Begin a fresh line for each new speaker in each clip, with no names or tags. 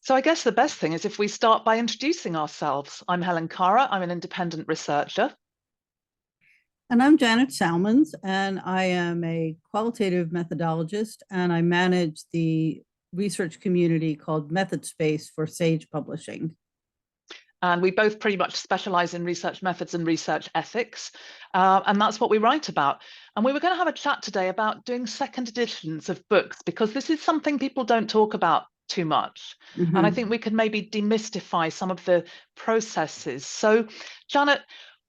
So I guess the best thing is if we start by introducing ourselves. I'm Helen Cara. I'm an independent researcher.
And I'm Janet Salmons, and I am a qualitative methodologist, and I manage the research community called MethodSpace for Sage Publishing.
And we both pretty much specialize in research methods and research ethics. And that's what we write about. And we were going to have a chat today about doing second editions of books, because this is something people don't talk about too much. And I think we could maybe demystify some of the processes. So, Janet,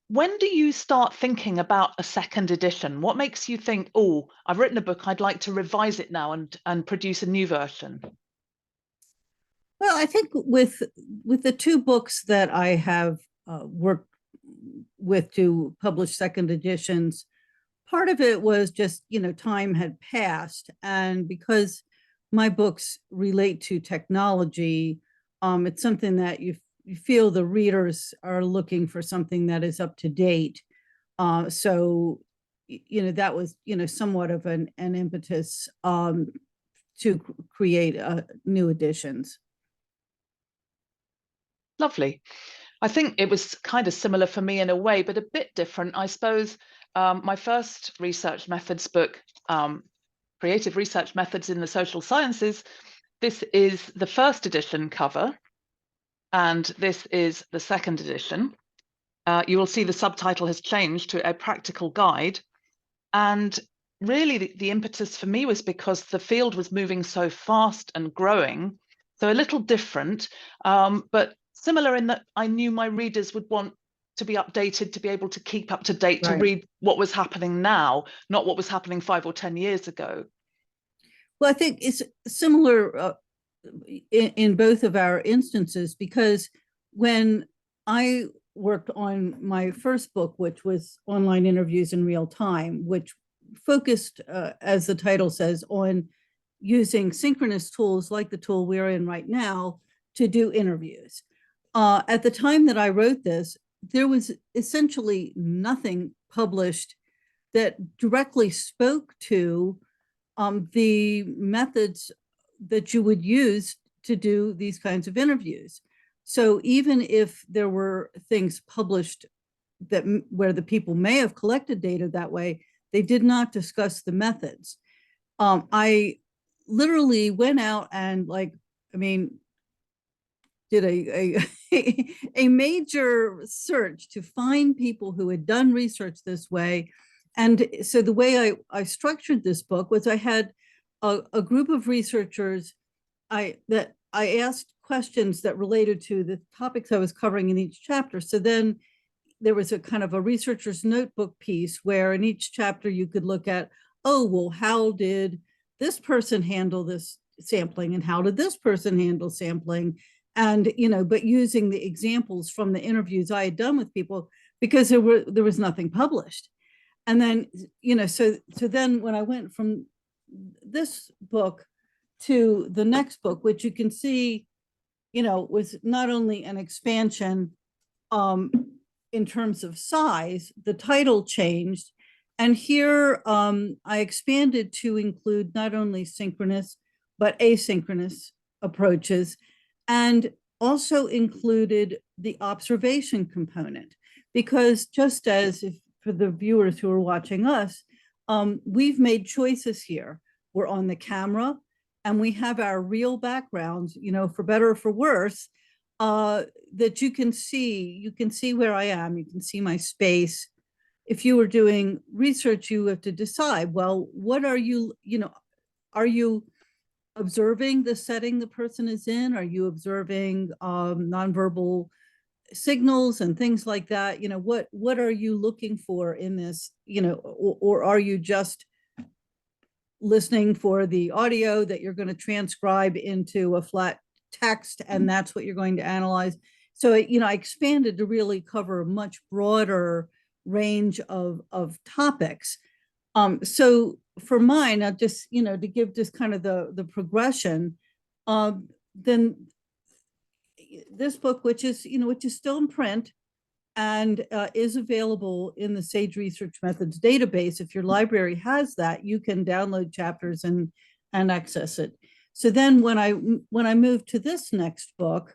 when do you start thinking about a second edition? What makes you think, oh, I've written a book, I'd like to revise it now and produce a new version?
Well, I think with the two books that I have worked with to publish second editions, part of it was just, time had passed. And because my books relate to technology, it's something that you feel the readers are looking for something that is up to date. So, that was, somewhat of an impetus to create new editions.
Lovely. I think it was kind of similar for me in a way, but a bit different. I suppose my first research methods book, Creative Research Methods in the Social Sciences, this is the first edition cover, and this is the second edition. You will see the subtitle has changed to A Practical Guide. And really the impetus for me was because the field was moving so fast and growing, so a little different, but similar in that I knew my readers would want to be updated, to be able to keep up to date, to read what was happening now, not what was happening 5 or 10 years ago.
Well, I think it's similar in both of our instances, because when I worked on my first book, which was Online Interviews in Real Time, which focused, as the title says, on using synchronous tools like the tool we're in right now to do interviews. At the time that I wrote this, there was essentially nothing published that directly spoke to the methods that you would use to do these kinds of interviews. So even if there were things published that where the people may have collected data that way, they did not discuss the methods. I literally went out and did a major search to find people who had done research this way. And so the way I structured this book was I had a group of researchers that I asked questions that related to the topics I was covering in each chapter. So then there was a kind of a researcher's notebook piece where in each chapter you could look at, oh, well, how did this person handle this sampling, and how did this person handle sampling? And, but using the examples from the interviews I had done with people, because there was nothing published. And then, so then when I went from this book to the next book, which you can see, was not only an expansion in terms of size, the title changed. And here I expanded to include not only synchronous, but asynchronous approaches, and also included the observation component. Because just as if for the viewers who are watching us, we've made choices here. We're on the camera and we have our real backgrounds, for better or for worse, that you can see where I am, you can see my space. If you were doing research, you have to decide, well, what are you observing the setting the person is in? Are you observing nonverbal signals and things like that? What are you looking for in this, or are you just listening for the audio that you're going to transcribe into a flat text and that's what you're going to analyze? So, I expanded to really cover a much broader range of topics. So for mine, I'll just, to give just kind of the progression, then this book, which is still in print and is available in the Sage Research Methods database. If your library has that, you can download chapters and access it. So then when I moved to this next book,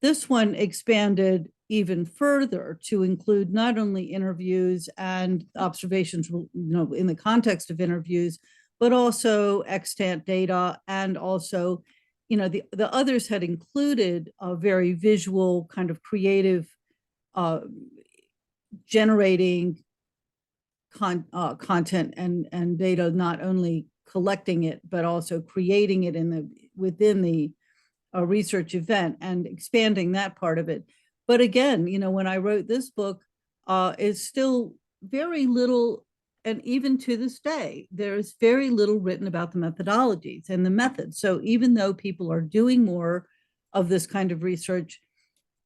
this one expanded even further to include not only interviews and observations, in the context of interviews, but also extant data, and also, the others had included a very visual kind of creative generating content and data, not only collecting it, but also creating it within the research event and expanding that part of it. But again, when I wrote this book, it's still very little, and even to this day, there's very little written about the methodologies and the methods. So even though people are doing more of this kind of research,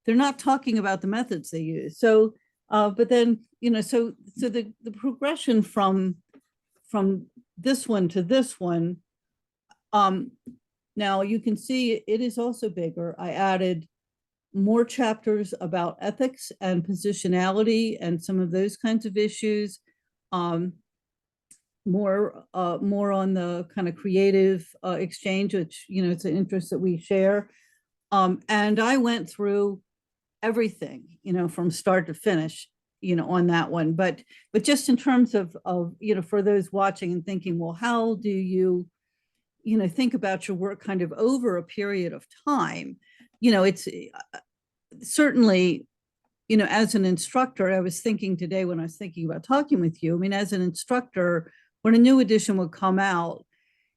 they're not talking about the methods they use. So, but then, so the progression from this one to this one, now you can see it is also bigger. I added more chapters about ethics and positionality and some of those kinds of issues. More on the kind of creative exchange, which, it's an interest that we share. And I went through everything, from start to finish, on that one. But just in terms of, for those watching and thinking, well, how do you, think about your work kind of over a period of time? It's certainly, as an instructor, I was thinking today when I was thinking about talking with you, I mean, as an instructor, when a new edition would come out,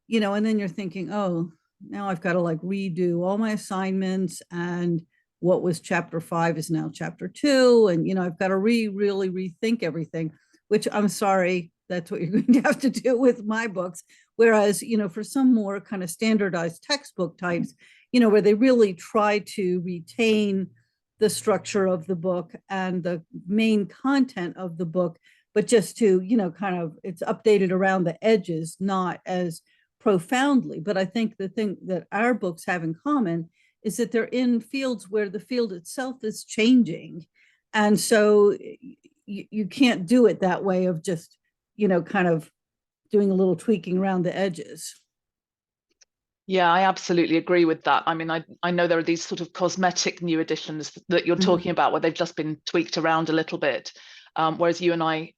and then you're thinking, oh, now I've got to like redo all my assignments, and what was chapter 5 is now chapter 2. And, I've got to really rethink everything, which I'm sorry, that's what you're going to have to do with my books. Whereas, for some more kind of standardized textbook types, where they really try to retain the structure of the book and the main content of the book, but just to, kind of, it's updated around the edges, not as profoundly. But I think the thing that our books have in common is that they're in fields where the field itself is changing. And so you can't do it that way of just, kind of doing a little tweaking around the edges.
Yeah, I absolutely agree with that. I mean, I know there are these sort of cosmetic new editions that you're talking about where they've just been tweaked around a little bit. Whereas you and I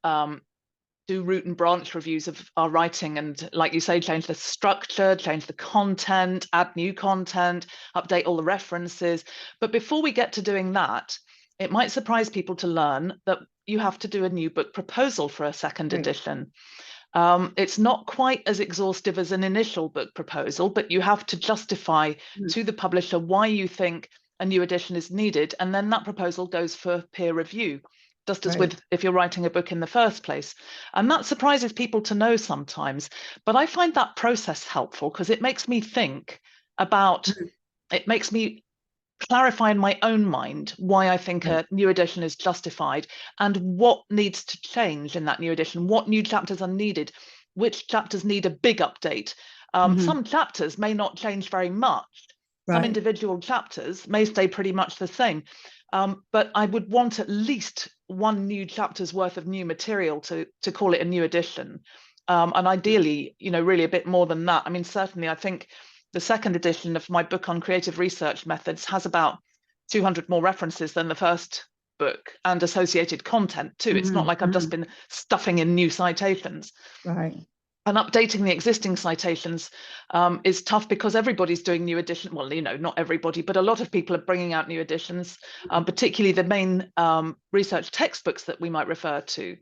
do root and branch reviews of our writing, and like you say, change the structure, change the content, add new content, update all the references. But before we get to doing that, it might surprise people to learn that you have to do a new book proposal for a second edition. It's not quite as exhaustive as an initial book proposal, but you have to justify to the publisher why you think a new edition is needed, and then that proposal goes for peer review, just as with if you're writing a book in the first place. And that surprises people to know sometimes, but I find that process helpful because it makes me think about, it makes me clarify in my own mind why I think a new edition is justified and what needs to change in that new edition, what new chapters are needed, which chapters need a big update. Some chapters may not change very much. Some individual chapters may stay pretty much the same. But I would want at least one new chapter's worth of new material to call it a new edition. And ideally, really a bit more than that. I mean, certainly I think the second edition of my book on creative research methods has about 200 more references than the first book, and associated content too. It's not like I've just been stuffing in new citations. And updating the existing citations is tough because everybody's doing new edition. Well, not everybody, but a lot of people are bringing out new editions, particularly the main research textbooks that we might refer to.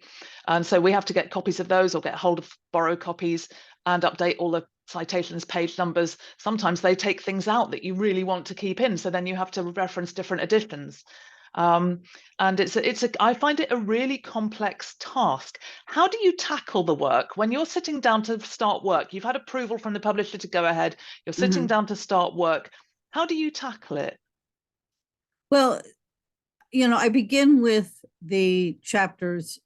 And so we have to get copies of those or get hold of borrowed copies and update all the citations, page numbers. Sometimes they take things out that you really want to keep in, so then you have to reference different editions. And I find it a really complex task. How do you tackle the work when you're sitting down to start work? You've had approval from the publisher to go ahead. You're sitting down to start work. How do you tackle it?
Well, I begin with the chapters,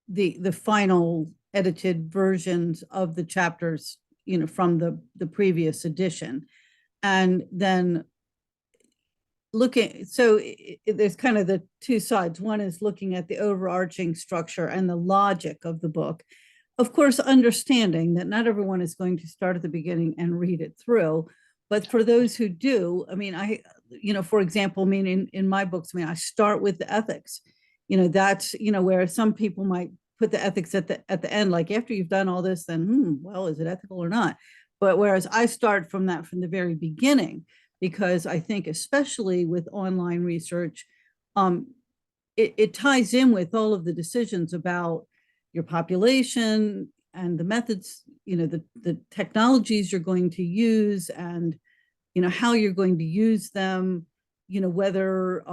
the final edited versions of the chapters, from the previous edition, and then there's kind of the two sides. One is looking at the overarching structure and the logic of the book, of course, understanding that not everyone is going to start at the beginning and read it through. But for those who do, I mean, for example, I mean, in my books, I mean, I start with the ethics. That's, where some people might put the ethics at the end, like after you've done all this, then, well, is it ethical or not? But whereas I start from that from the very beginning, because I think, especially with online research, um, it ties in with all of the decisions about your population and the methods, the technologies you're going to use, and how you're going to use them, whether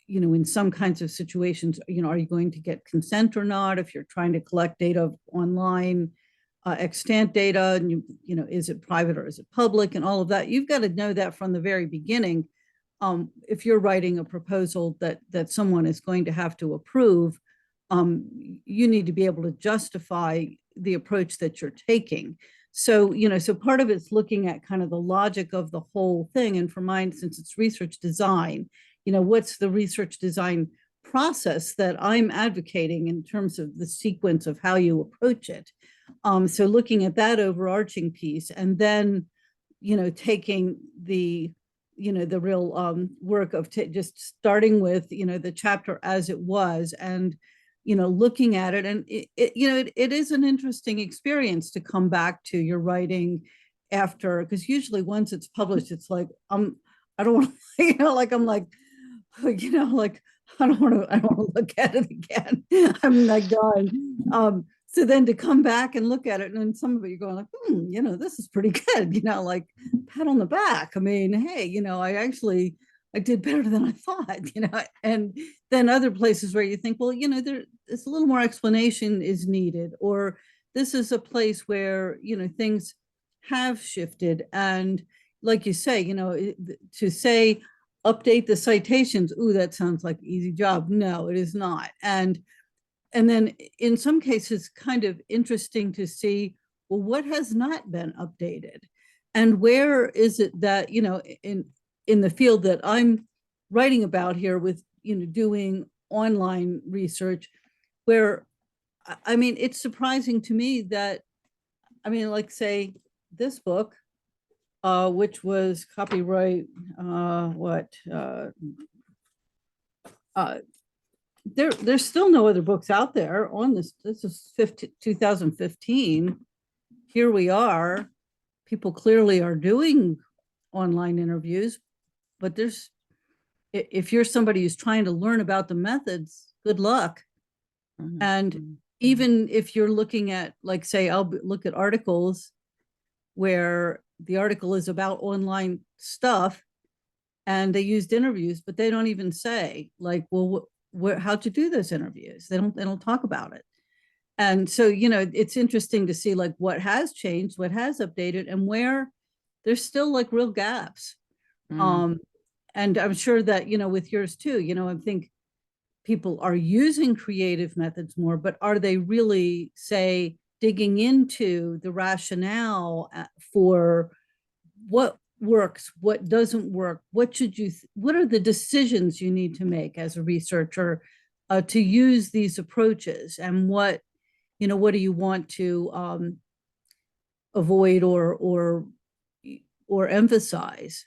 in some kinds of situations, are you going to get consent or not if you're trying to collect data online, extant data, and is it private or is it public, and all of that. You've got to know that from the very beginning. If you're writing a proposal that someone is going to have to approve, you need to be able to justify the approach that you're taking. So, so part of it's looking at kind of the logic of the whole thing. And for mine, since it's research design, what's the research design process that I'm advocating in terms of the sequence of how you approach it. So looking at that overarching piece, and then, taking the the real work of just starting with the chapter as it was, and looking at it, and it is an interesting experience to come back to your writing after, because usually once it's published, it's like I don't want to, like I'm like like I don't want to look at it again. I'm like done. So then to come back and look at it, and then some of it you're going like, this is pretty good, like pat on the back. I mean, hey, I did better than I thought, and then other places where you think, well, there's a little more explanation is needed, or this is a place where, things have shifted. And like you say, to say, update the citations, ooh, that sounds like an easy job. No, it is not. And then in some cases, kind of interesting to see, well, what has not been updated, and where is it that, in the field that I'm writing about here with, doing online research, where, I mean, it's surprising to me that, I mean, like say this book, which was copyright, there's still no other books out there on this. This is 2015. Here we are. People clearly are doing online interviews, but if you're somebody who's trying to learn about the methods, good luck. Mm-hmm. And even if you're looking at, like, say, I'll look at articles where the article is about online stuff and they used interviews, but they don't even say, like, well, how'd you do those interviews? They don't talk about it. And so, it's interesting to see like what has changed, what has updated, and where there's still like real gaps. And I'm sure that, with yours too, I think people are using creative methods more, but are they really, say, digging into the rationale for what works, what doesn't work, what are the decisions you need to make as a researcher to use these approaches, and what do you want to avoid or emphasize?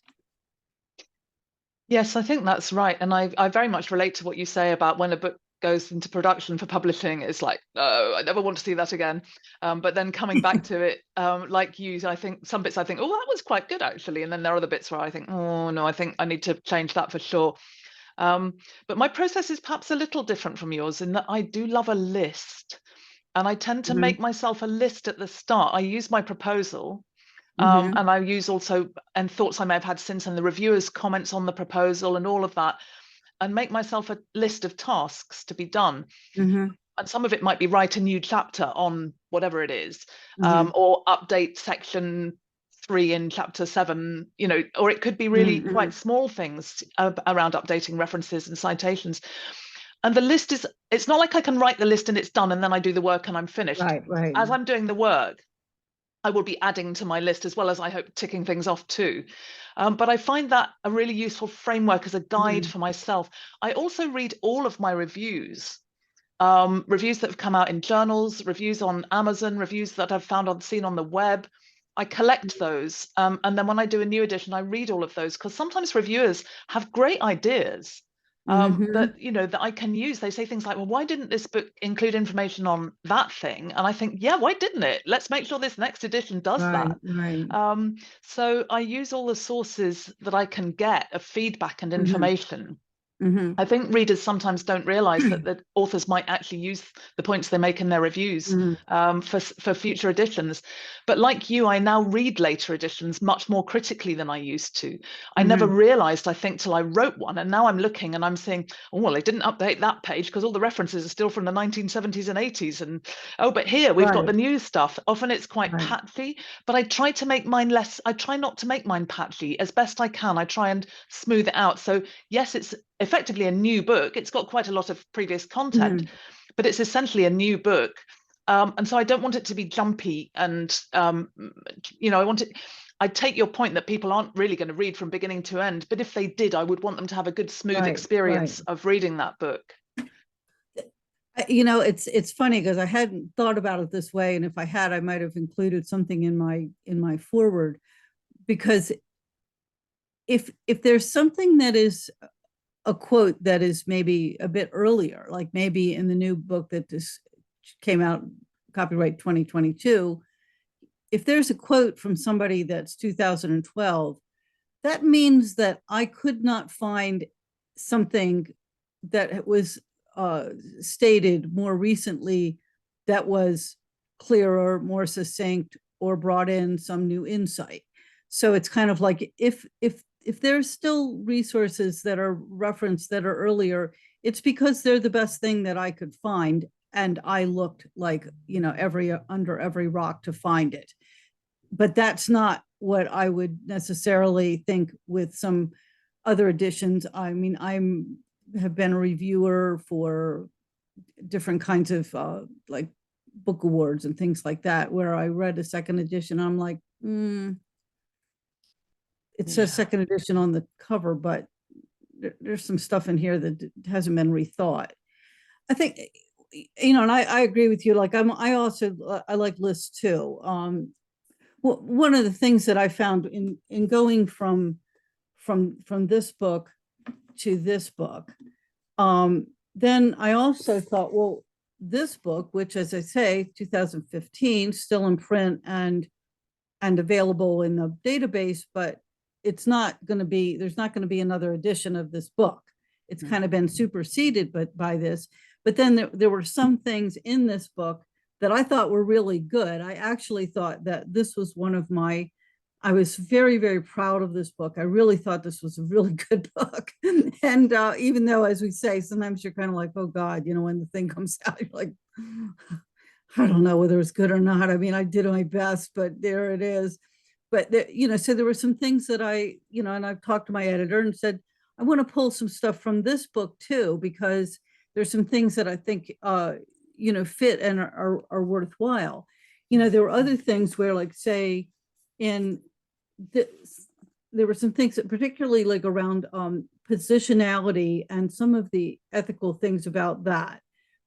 Yes, I think that's right. And I very much relate to what you say about when a book goes into production for publishing, it's like, no, I never want to see that again. But then coming back to it, like you, I think some bits I think, oh, that was quite good actually. And then there are other bits where I think, oh no, I think I need to change that for sure. But my process is perhaps a little different from yours in that I do love a list. And I tend to make myself a list at the start. I use my proposal. And I use also and thoughts I may have had since, and the reviewers' comments on the proposal and all of that, and make myself a list of tasks to be done. And some of it might be write a new chapter on whatever it is, or update section 3 in chapter 7, or it could be really quite small things around updating references and citations. And the list it's not like I can write the list and it's done and then I do the work and I'm finished.
Right.
As I'm doing the work, I will be adding to my list, as well as I hope ticking things off too. But I find that a really useful framework as a guide for myself. I also read all of my reviews reviews that have come out in journals, reviews on Amazon, reviews that I've seen on the web. I collect those. And then when I do a new edition, I read all of those, because sometimes reviewers have great ideas that, that I can use. They say things like, well, why didn't this book include information on that thing? And I think, yeah, why didn't it? Let's make sure this next edition does that.
Right.
So I use all the sources that I can get of feedback and information. I think readers sometimes don't realize that the authors might actually use the points they make in their reviews for future editions. But like you, I now read later editions much more critically than I used to. I never realized, I think, till I wrote one. And now I'm looking and I'm saying, oh, well, they didn't update that page because all the references are still from the 1970s and 80s. And, oh, but here we've got the new stuff. Often it's quite patchy, but I try to make mine less. I try not to make mine patchy as best I can. I try and smooth it out. So yes, it's effectively a new book. It's got quite a lot of previous content, but it's essentially a new book. And so I don't want it to be jumpy. And, I take your point that people aren't really going to read from beginning to end. But if they did, I would want them to have a good, smooth experience of reading that book.
It's funny because I hadn't thought about it this way. And if I had, I might have included something in my foreword, because if there's something that is a quote that is maybe a bit earlier, like maybe in the new book that just came out, copyright 2022, if there's a quote from somebody that's 2012, that means that I could not find something that was stated more recently that was clearer, more succinct, or brought in some new insight. So it's kind of like if there's still resources that are referenced that are earlier, it's because they're the best thing that I could find. And I looked like, under every rock to find it. But that's not what I would necessarily think with some other editions. I mean, have been a reviewer for different kinds of like book awards and things like that, where I read a second edition. I'm like, it says second edition on the cover, but there's some stuff in here that hasn't been rethought. I think, and I agree with you. Like I like lists too. Well, one of the things that I found in going from this book to this book, then I also thought, well, this book, which, as I say, 2015, still in print and available in the database, but there's not going to be another edition of this book. It's kind of been superseded by this. But then there were some things in this book that I thought were really good. I actually thought that this was I was very, very proud of this book. I really thought this was a really good book. And even though, as we say, sometimes you're kind of like, oh God, when the thing comes out, you're like, I don't know whether it's good or not. I mean, I did my best, but there it is. But so there were some things that and I've talked to my editor and said, I want to pull some stuff from this book too, because there's some things that I think, fit and are worthwhile. There were other things where, like, say, there were some things that particularly like around positionality and some of the ethical things about that,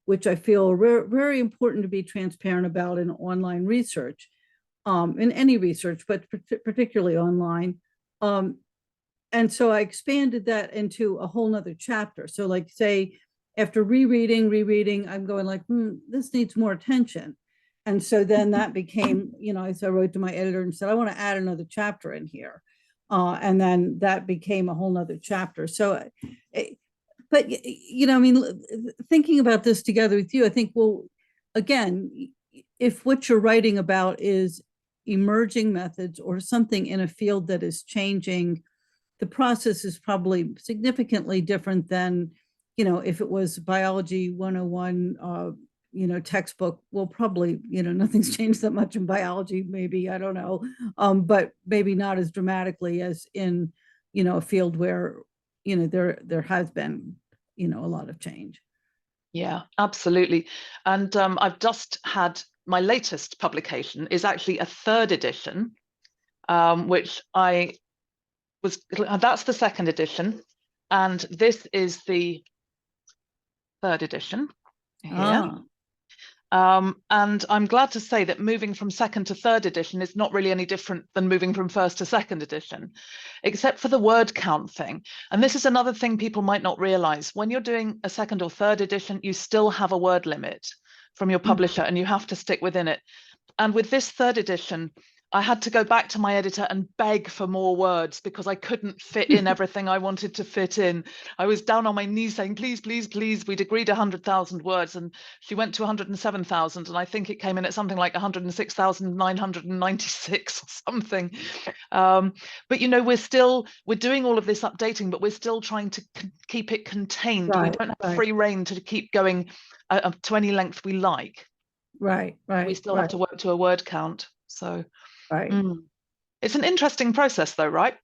which I feel are very important to be transparent about in online research. In any research, but particularly online. And so I expanded that into a whole nother chapter. So like, say, after rereading, I'm going like, this needs more attention. And so then that became, so I wrote to my editor and said, I want to add another chapter in here. And then that became a whole nother chapter. So, but, thinking about this together with you, I think, well, again, if what you're writing about is emerging methods or something in a field that is changing, the process is probably significantly different than, if it was biology 101, textbook. Well, probably, nothing's changed that much in biology, maybe, I don't know, but maybe not as dramatically as in, a field where, there has been, a lot of change.
Yeah, absolutely. And I've just had my latest publication is actually a third edition, which that's the second edition. And this is the third edition. Yeah.
Ah,
And I'm glad to say that moving from second to third edition is not really any different than moving from first to second edition, except for the word count thing. And this is another thing people might not realize. When you're doing a second or third edition, you still have a word limit from your publisher and you have to stick within it. And with this third edition, I had to go back to my editor and beg for more words because I couldn't fit in everything I wanted to fit in. I was down on my knees saying, please, please, please, we'd agreed 100,000 words. And she went to 107,000. And I think it came in at something like 106,996 or something. But, you know, we're doing all of this updating, but we're still trying to keep it contained. We
right,
don't have
right,
free reign to keep going to any length we like.
right,
We
right,
still have
right,
to work to a word count. So
right.
it's an interesting process though, right?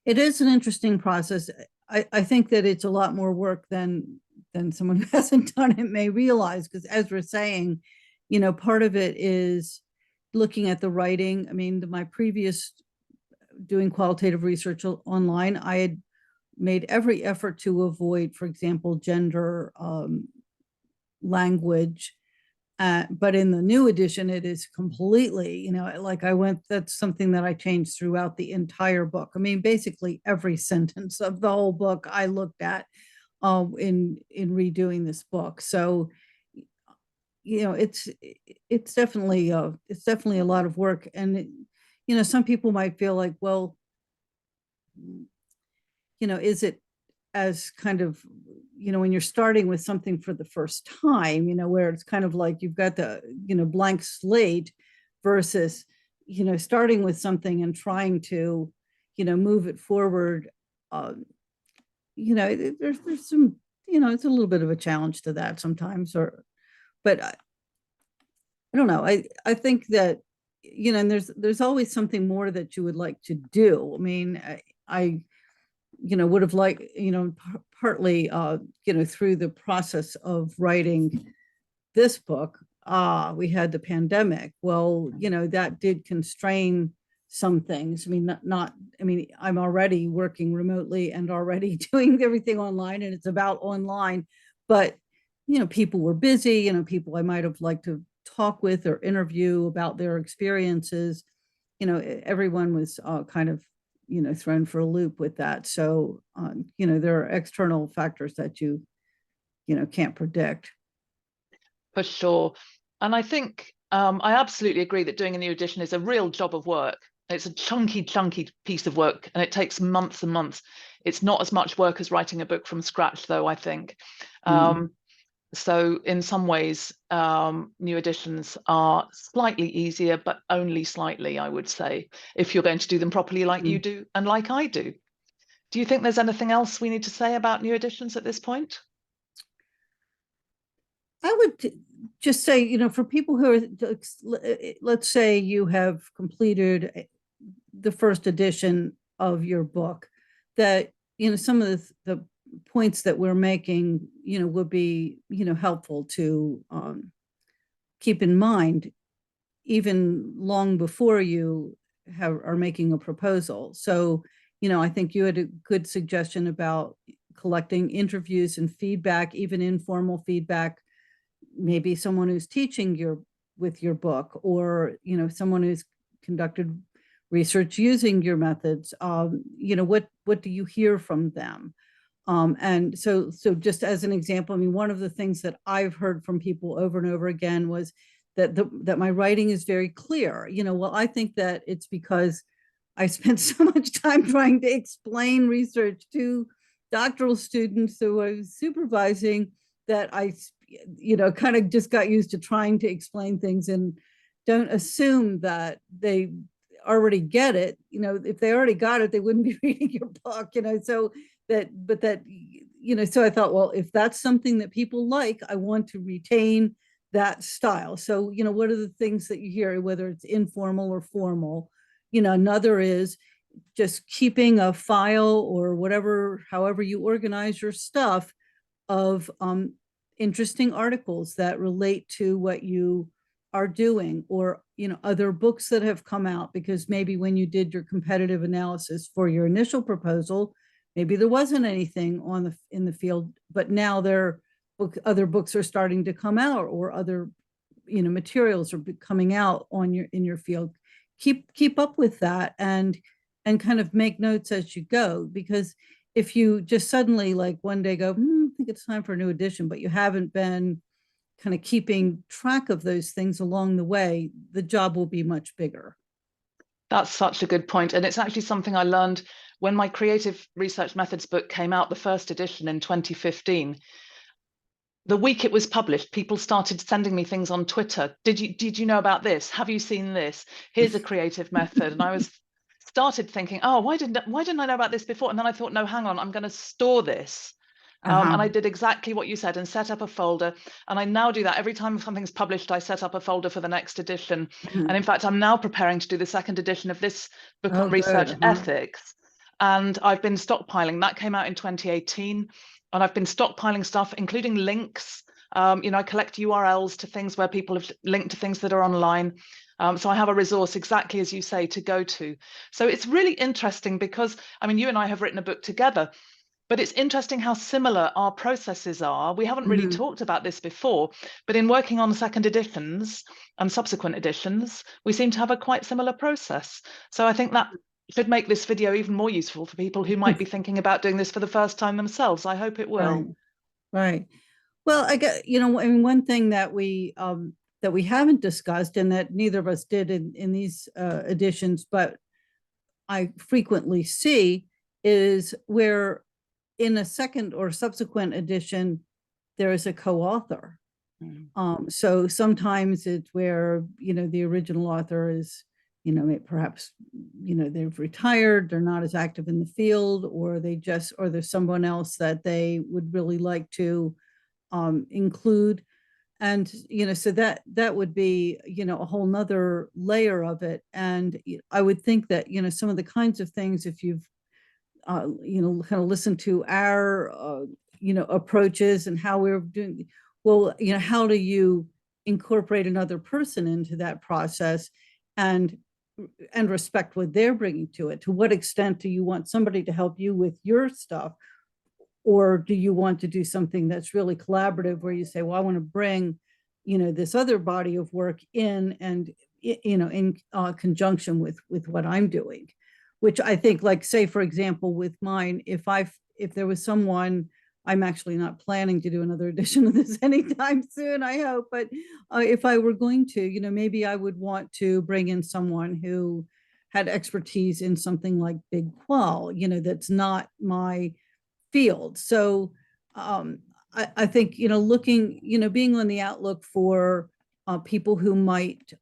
It is an interesting process. I think that it's a lot more work than someone who hasn't done it may realize, because as we're saying, you know, part of it is looking at the writing. I mean, my previous doing qualitative research online, I had made every effort to avoid, for example, gender, language. But in the new edition, it is completely, you know, like that's something that I changed throughout the entire book. I mean, basically every sentence of the whole book I looked at in redoing this book. So, you know, it's definitely a lot of work. And, you know, some people might feel like, well, you know, is it as kind of, you know, when you're starting with something for the first time, you know, where it's kind of like you've got the, you know, blank slate versus, you know, starting with something and trying to, you know, move it forward. You know, there's some, you know, it's a little bit of a challenge to that sometimes, but I don't know. I think that, you know, and there's always something more that you would like to do. I mean, I you know, would have liked, you know, partly, you know, through the process of writing this book, we had the pandemic. Well, you know, that did constrain some things. I mean, I mean, I'm already working remotely and already doing everything online, and it's about online, but, you know, people were busy, you know, people I might have liked to talk with or interview about their experiences. You know, everyone was kind of, you know, thrown for a loop with that. So, you know, there are external factors that you know, can't predict.
For sure. And I think I absolutely agree that doing a new edition is a real job of work. It's a chunky, chunky piece of work, and it takes months and months. It's not as much work as writing a book from scratch, though, I think.
Mm.
So in some ways, new editions are slightly easier, but only slightly, I would say, if you're going to do them properly like you
Mm.
do and like I do. Do you think there's anything else we need to say about new editions at this point?
I would just say, you know, for people who are, let's say you have completed the first edition of your book, that, you know, some of the points that we're making, you know, would be, you know, helpful to keep in mind, even long before you are making a proposal. So, you know, I think you had a good suggestion about collecting interviews and feedback, even informal feedback, maybe someone who's teaching with your book, or, you know, someone who's conducted research using your methods. You know, what do you hear from them? And so just as an example, I mean, one of the things that I've heard from people over and over again was that my writing is very clear. You know, well, I think that it's because I spent so much time trying to explain research to doctoral students who I was supervising, that I, you know, kind of just got used to trying to explain things, and don't assume that they already get it. You know, if they already got it, they wouldn't be reading your book, you know. So that, you know, so I thought, well, if that's something that people like, I want to retain that style. So, you know, what are the things that you hear, whether it's informal or formal? You know, another is just keeping a file or whatever, however you organize your stuff, of interesting articles that relate to what you are doing, or, you know, other books that have come out, because maybe when you did your competitive analysis for your initial proposal, maybe there wasn't anything in the field, but now there other books are starting to come out, or other, materials are coming out in your field. Keep up with that, and kind of make notes as you go, because if you just suddenly like one day go, I think it's time for a new edition, but you haven't been kind of keeping track of those things along the way, the job will be much bigger.
That's such a good point. And it's actually something I learned when my creative research methods book came out, the first edition in 2015. The week it was published, people started sending me things on Twitter. Did you know about this? Have you seen this? Here's a creative method. And I started thinking, oh, why didn't I know about this before? And then I thought, no, hang on, I'm going to store this. And I did exactly what you said and set up a folder. And I now do that every time something's published. I set up a folder for the next edition. And in fact, I'm now preparing to do the second edition of this book on research ethics. And I've been stockpiling. That came out in 2018. And I've been stockpiling stuff, including links. I collect URLs to things where people have linked to things that are online. So I have a resource, exactly as you say, to go to. So it's really interesting because, you and I have written a book together, but it's interesting how similar our processes are. We haven't really talked about this before, but in working on second editions and subsequent editions, we seem to have a quite similar process. So I think that should make this video even more useful for people who might be thinking about doing this for the first time themselves. I hope it will.
Right. Well, I guess, one thing that we haven't discussed, and that neither of us did in these editions, but I frequently see, is where in a second or subsequent edition, there is a co-author. So sometimes it's where, the original author is, perhaps, they've retired, they're not as active in the field, or there's someone else that they would really like to include. And, so that would be, a whole nother layer of it. And I would think that, some of the kinds of things, if you've, kind of listened to our, approaches and how we're doing, well, how do you incorporate another person into that process and respect what they're bringing to it? To what extent do you want somebody to help you with your stuff? Or do you want to do something that's really collaborative, where you say, well, I want to bring, this other body of work in, and, in conjunction with what I'm doing, which I think, like, say, for example, with mine, if there was someone, I'm actually not planning to do another edition of this anytime soon, I hope, but if I were going to, maybe I would want to bring in someone who had expertise in something like big qual, that's not my field. So I think, looking, being on the outlook for people who might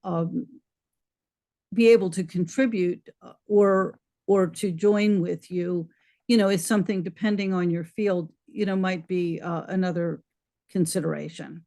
be able to contribute or to join with you, is something, depending on your field, might be another consideration.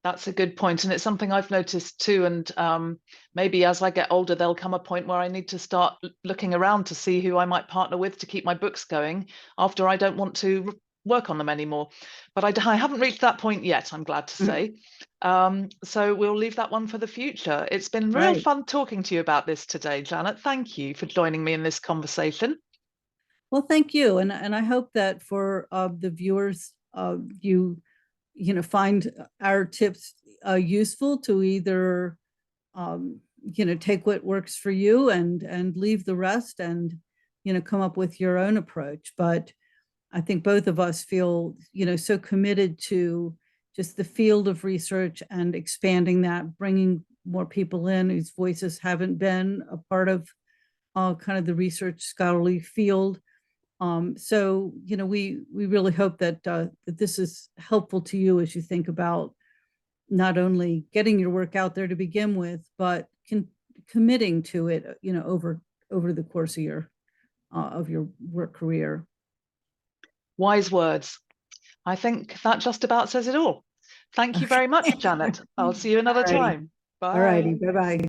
That's a good point. And it's something I've noticed too. And maybe as I get older, there'll come a point where I need to start looking around to see who I might partner with to keep my books going after I don't want to work on them anymore. But I haven't reached that point yet, I'm glad to say. So we'll leave that one for the future. It's been real fun talking to you about this today, Janet. Thank you for joining me in this conversation.
Well, thank you. And I hope that for the viewers, you find our tips useful to either, take what works for you and leave the rest, and, come up with your own approach. But I think both of us feel, so committed to just the field of research and expanding that, bringing more people in whose voices haven't been a part of kind of the research scholarly field. So, we really hope that that this is helpful to you as you think about not only getting your work out there to begin with, but committing to it, over the course of your work career.
Wise words. I think that just about says it all. Thank you very much, Janet. I'll see you another time. Bye.
All righty. Bye-bye.